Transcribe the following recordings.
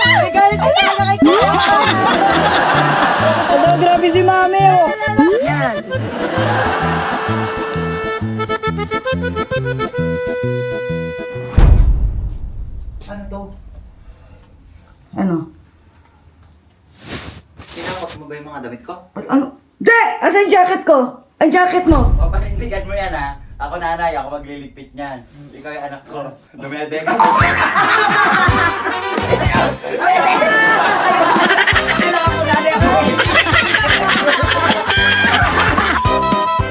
May galit ka talaga kay Kuya. Ano, grabe si mami, oh. Yan. Ano to? Ano? Tinakot mo ba yung mga damit ko? Ano? Di! Asan yung jacket ko? Ang jacket mo? Papanindigan mo yan ha. Ako nanay, ako magliligpit niyan. Ikaw yung anak ko. Duminadega. Kailangan ko dali ako.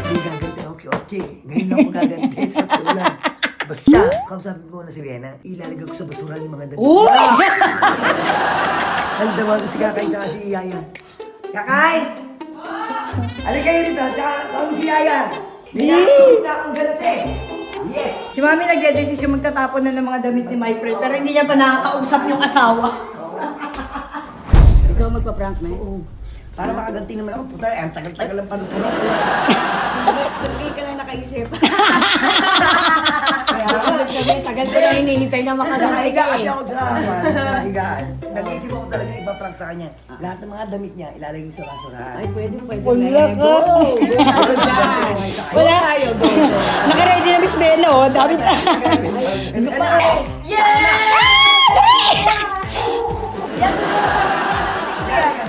Hindi gaganti ako si Ochi. Ngayon lang ako gaganti sa tulan. Basta, kausapin mo na si Rihanna, ilalagay ko sa basura yung mga damit. Uy! Nagdawa ko si Kakay tsaka si Yaya. Kakay! Halika kayo rito, tsaka tawag si Yaya. May naisip na akong ganti. Yes! Si mami nagdedesisyon magtatapon na ng mga damit ni my friend, pero hindi niya pa nakakausap yung asawa. Ikaw magpa-prank na Oo. Para makaganti naman ako, puta, ang tagal-tagal ang panupuro ko. Hindi ka lang nakaisip. Kaya Tagal ko na hinihintay na nakahiga kasi makagawa ako sa higaan. Nag-iisip ako talaga ipa-prank sa kanya. Lahat ng mga damit niya, ilalagay ko sa basurahan. Ay, pwede. Wala Go! Wala tayo, go. Naka-ready na Miss Beno, oh. Dami na.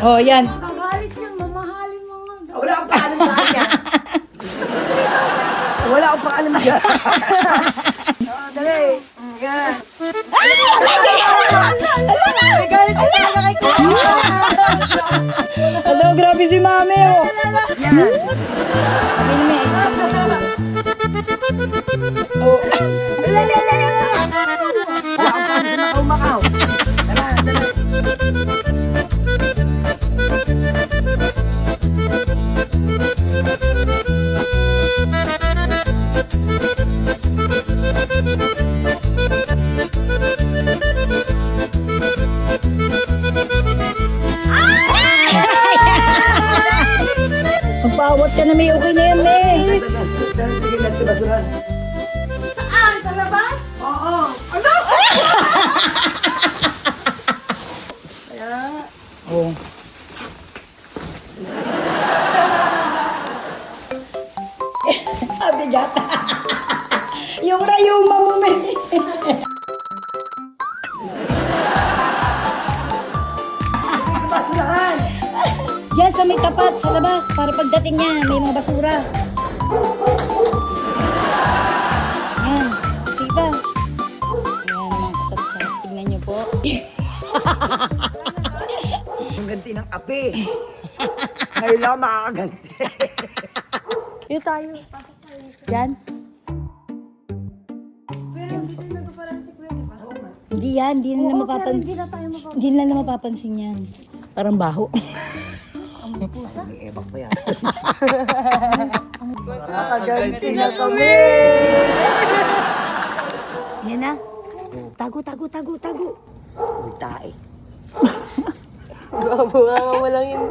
Oh, yan. Kagalit niya, mamahalin mo nga. Wala akong paalam sa kanya. Wala akong paalam dyan. Dali. Yan. May galit ka talaga kay Kuya. Ano, grabe si mami, oh. Yan. Oh. Wala akong paalam sa Macau-Macau. Dala, dala. Magpawat ka na, may okay na yan, may. Dali, tigil lang sa basurahan. Saan? Sa labas? Oo. Oh. Abigat. Yung rayuma mo, may. Sa basurahan. Yan sa may tapat, sa labas, para pagdating niya, may mga basura. Yan, diba? Yan mga kasapsap, tingnan niyo po. Yung ganti ng api. Ngayon lang makakaganti. Dito tayo. Yan. Pero dito na parang si Kuya, di ba? Hindi yan, hindi na Oo, pero mapapansin. hindi na tayo mapapansin. Hindi na mapapansin yan. Parang baho. May ebak pa yan. Makakaganti na kami. Yan na. Tago, tago, tago, tago. Uy, tae. Bunga mo lang yun.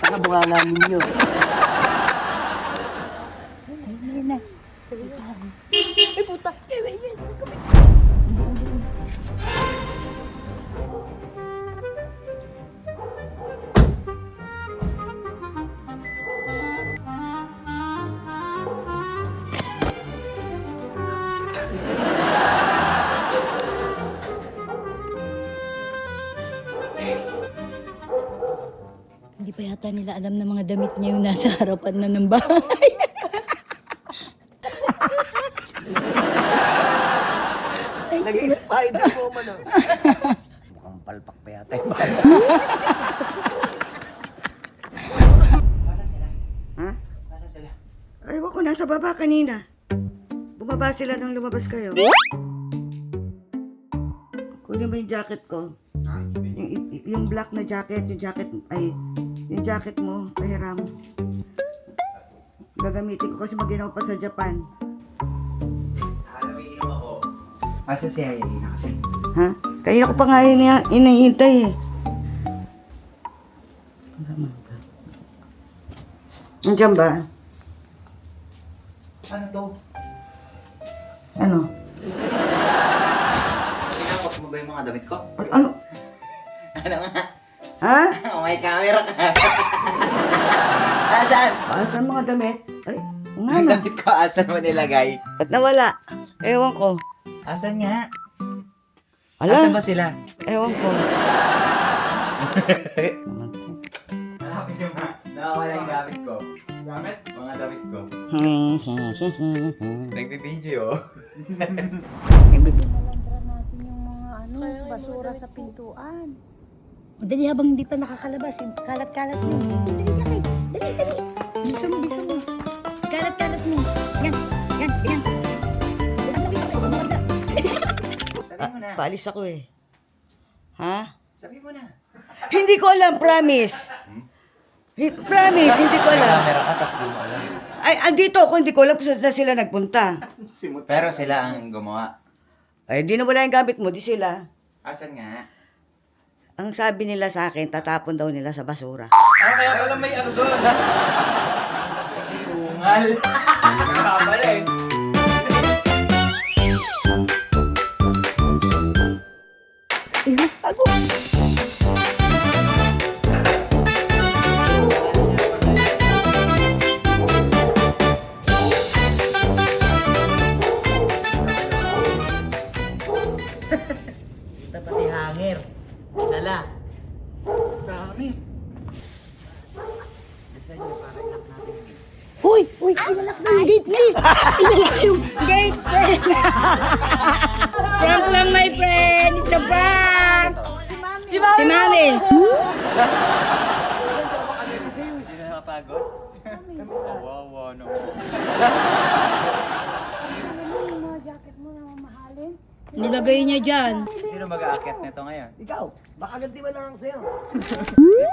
Nakabunga namin yun. Yan na. Ay, puta. Hindi pa yata nila alam na mga damit niya yung nasa harapan na ng bahay. Nag-spider po man. Mukhang palpak pa yata yung bahay. Nasa sila? Ha? Nasa sila? Ay, wako, nasa baba kanina. Bumaba sila nung lumabas kayo. Kunin mo yung jacket ko. Yung black na jacket, yung jacket mo, pahiram. Gagamitin ko kasi maginaw pa sa Japan. Halawin ako. Asa si Hayalina kasi? Ha? Kanina ko pa nga inahintay eh. Nandiyan ba? Ano to? Ano? Tinakot ba yung mga damit ko? Ano? Ano nga? Ha? Oh, may camera ka. Asan? Saan mga damit? Ay, nga Ang na. damit ko, asan mo nilagay? Ba't nawala? Ewan ko. Asan nga? Ala? Asan ba sila? Ewan ko. Hanapin nyo nga. Nakawala yung gamit ko. Gamit? Mga damit ko. Nagbibideo. Nalandra natin yung mga basura sa pintuan. O, dali habang hindi pa nakakalabas, kalat-kalat mo. Dali, dali, dali, dali. Bisa mo. Kalat-kalat mo. Yan. Sabi mo na. Paalis ako eh. Ha? Sabi mo na. Hindi ko alam, promise. Promise, hindi ko May alam. camera ka, tapos di mo alam. Ay, andito ako, hindi ko alam kung saan na sila nagpunta. Pero sila ang gumawa. Ay, di na wala yung gamit mo, di sila. Asan nga? Ang sabi nila sa akin, tatapon daw nila sa basura. Kaya pala may ano doon. Tungal. Kaya pala eh. Ako. Ito pati hanger. Dala. Dami. Uy, inalak na yung gate ni. Inalak yung gate. Prank lang, my friend. It's a prank. Si Mami. Sino nakapagod? Kawawa naman. Nilagay niya dyan. Sino mag-aakyat nito ngayon? Ikaw, baka ganti ba lang ako sa'yo?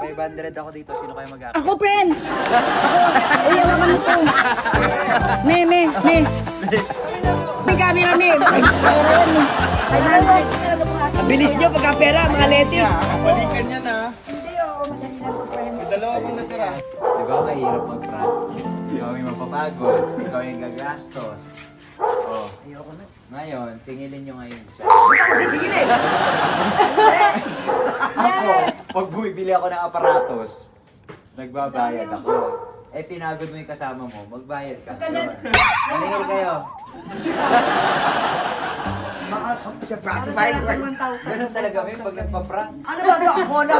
May 500 ako dito. Sino kayo mag-aakyat? Ako, friend. Ako. Uy, naman ito. Me. May camera, me. Ay, nanay. Bilis nyo pagka pera, mga leti. Balikan yan ha. May dalawa kong natira. Di ba mahirap mag-prank? Ikaw yung mapapagod. Ikaw yung gagastos. Oh. Ayoko na. Ngayon, singilin nyo ngayon siya. Hindi ako sisigilin. Ako, pag bumibili ako ng aparatos, nagbabayad ako. Eh, pinagod mo yung kasama mo, magbayad ka. Maningil kayo. Mga surprise. Ganun talaga may pag nagpa-prank. Ano ba ito? Ako na.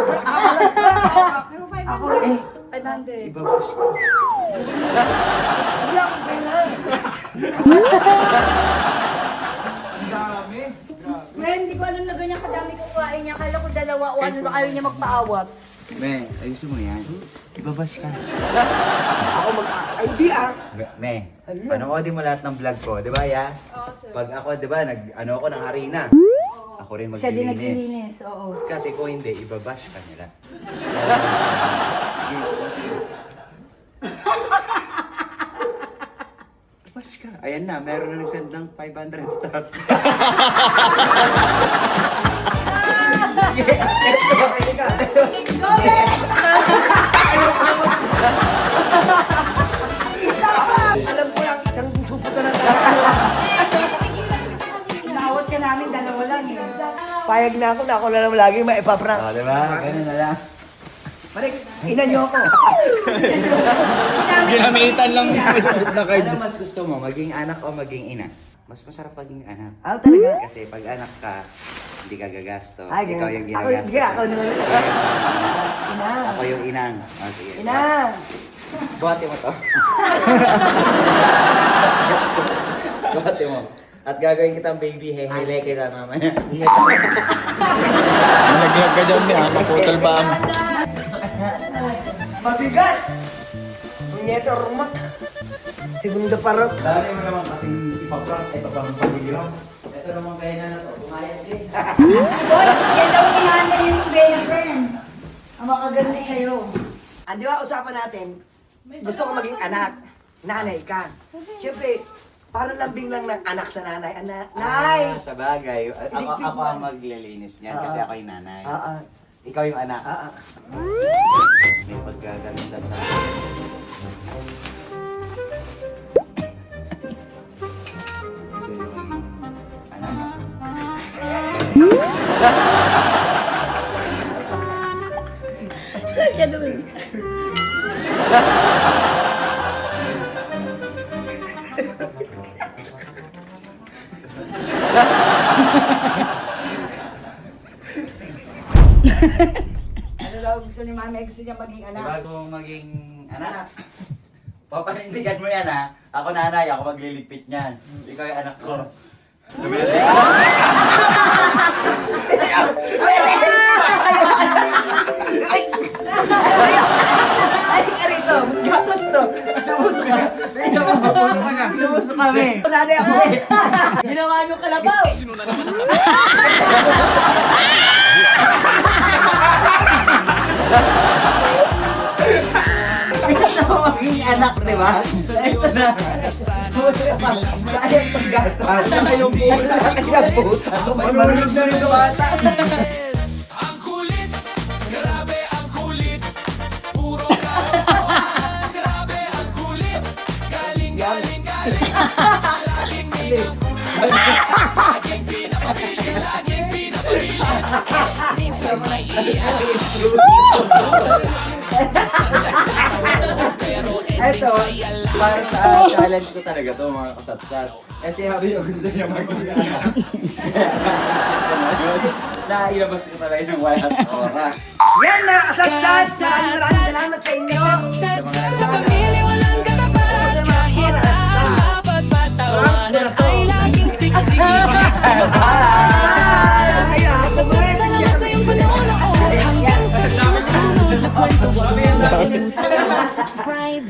Ako eh. 500. Ibabash ka. Wala akong pera. Friend, hindi ko alam na ganyan kadami kukain niya. Kala ko dalawa o ano na ayaw niya magpaawat. Me, ayusin mo yan. Ibabash ka. Ako ay di ah. Me, panoodin mo lahat ng vlog ko, di ba, ya? Pag ako, di ba, ano ako ng harina. Ako rin Siya din maglilinis. naglilinis, oo. Kasi kung hindi, ibabash ka nila. Bash ka. Ayan na, meron na nagsend ng 500 star. Okay ka. Alam ko lang, isang supot na talaga. Inawat ka namin, dalawa lang eh. Payag na ako na lang lagi maipaprank. Oh, di ba? Ganun na lang. Parik, ina niyo ako. Ginamitan lang na card. Ano mas gusto mo, maging anak o maging ina? Mas masarap maging anak. Ah, talaga? Kasi pag anak ka, hindi ka gagasto. Ay, Ikaw ganun. yung Ako, ginagastos. sige, ako naman. Ikaw yung Ina. Ako yung inang. Oh, sige. Ina. Buhati mo to. Buhati mo. At gagawin kitang baby, hehele kita mamaya. Nalaglag ka dyan niya, maputol ba ang... Mabigat. Nieto rumak. Segundo parot. Dali mo naman kasing ipaprank, ipaprank pag-iram. Ito naman kaya na to, pumayag din. Boy, yan daw ang inaanay yung Bea, friend. Ang makaganda sa'yo. Di ba usapan natin, gusto ko maging anak. Nanay ka. Siyempre, para lambing lang ng anak sa nanay. Nay! Sa bagay. Ako Iligpit mo. ang maglilinis niyan kasi ako yung nanay. Ikaw yung anak. May pagkagamitan sa akin. Gusto yung maging anak. Kaya naman. Ano daw gusto ni mami? Gusto niya maging anak. Bago maging anak, papanindigan mo yan ha. Ako nanay, ako magliligpit niyan. Ikaw yung anak ko. Lumilandig ka. Ay, ka rito. Gatos to. Sumuso ka. Sumuso kami. Nanay ako. Ginawa niyo kalabaw. Ito maging anak, di ba? Ito na. Sumuso ka pa. Kaya itong gato. Kaya yung buta. Kaya yung buta. Manulog na rito bata. Ito, para sa challenge ko talaga to mga kasapsat. Kasi sabi niyo gusto niya maging anak. Nailabas ko talaga ng walang oras. Yan na, kasagsas! Maraming salamat sa inyo! Sa pamilya walang katapat, kahit sa mapagpatawanan ay laging siksik. Sa salamat sa iyong panonood hanggang sa susunod na kwento. Huwag mo subscribe.